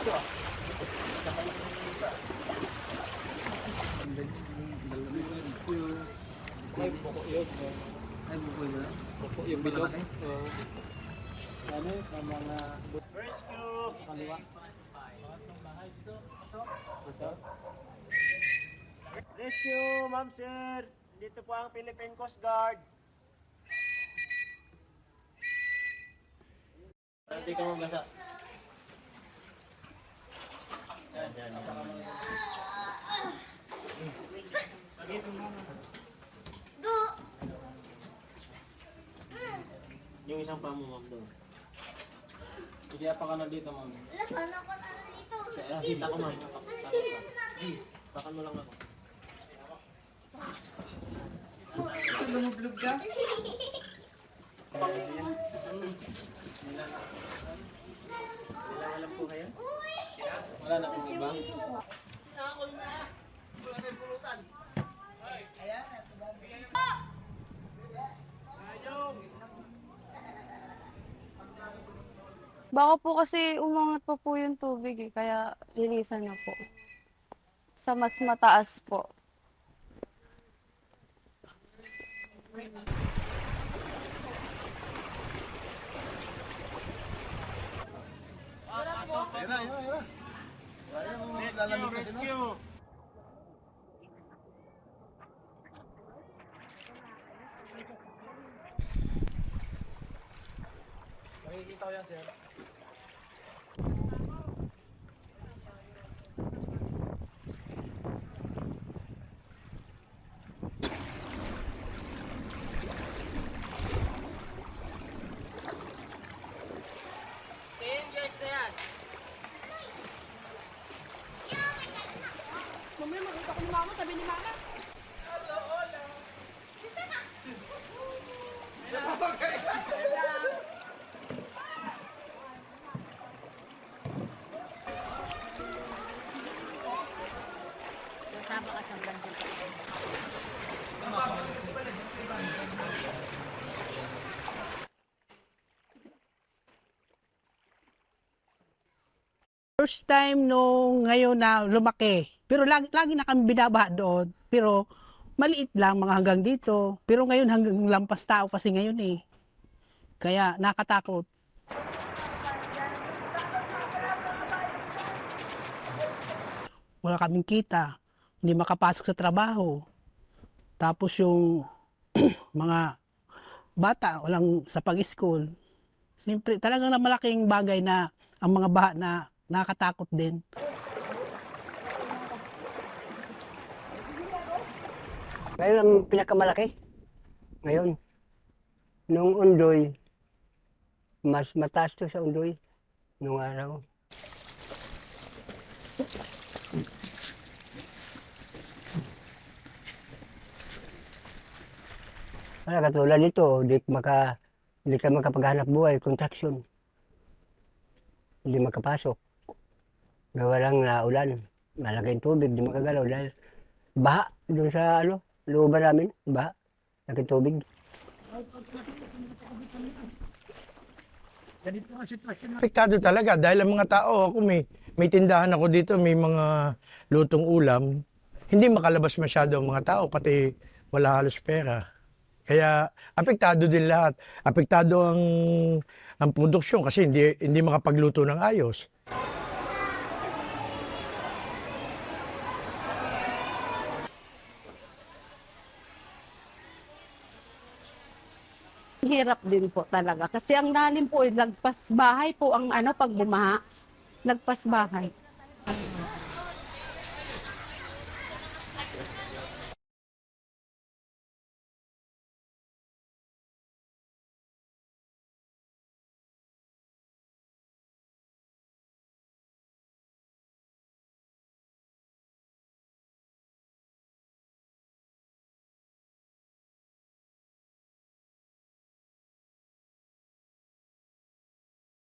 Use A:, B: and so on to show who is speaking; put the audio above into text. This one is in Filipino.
A: Ay, buko yun.
B: Ay, bukoy ba?
A: Buko yung bilog. Ano, sa mga
C: Rescue!
A: sa kaliwa.
C: Rescue, ma'am sir! Dito po ang Philippine Coast Guard. Hindi ka mabasa. Yan, yan. Yung isang pamo, ma'am, doon.
A: Sige, pa ka na dito, ma'am.
D: Paano ko na dito?
C: Kaya, kita ko, ma'am. Takan mo lang ako.
B: Lumublog ka?
C: Kailangan lang po kayo?
A: Wala na po ba?
E: Baka po kasi umangat pa po yung tubig eh, kaya linisan na po. Sa mas mataas po.
C: Rescue! Rescue! Nakikita ko yan, sir.
D: Mamaya makita ko ni mama, sabi ni mama. Kasama ka sa bandang.
F: First time nung ngayon na lumaki. Pero lagi na kami binabaha doon. Pero maliit lang, mga hanggang dito. Pero ngayon hanggang lampas tao kasi ngayon eh. Kaya nakatakot. Wala kaming kita. Hindi makapasok sa trabaho. Tapos yung mga bata, walang sa pag-school. Siyempre, talagang na malaking bagay na ang mga baha na nakakatakot din.
G: Ngayon ang pinakamalaki. Ngayon. Nung Undoy, mas mataas to sa Undoy. Nung araw. Kaya katulad nito, hindi ka makapaghanap buhay, contraction. Hindi makapasok. Gawa lang na ulan. Malaki yung tubig, hindi makagalaw dahil baha doon sa looban namin, baha. Laki tubig.
H: Apektado talaga dahil ang mga tao, ako may tindahan ako dito, may mga lutong ulam. Hindi makalabas masyado ang mga tao, pati wala halos pera. Kaya apektado din lahat. Apektado ang produksyon kasi hindi makapagluto ng ayos.
E: Hirap din po talaga. Kasi ang lalim po, lagpas bahay po ang pag bumaha. Lagpas bahay.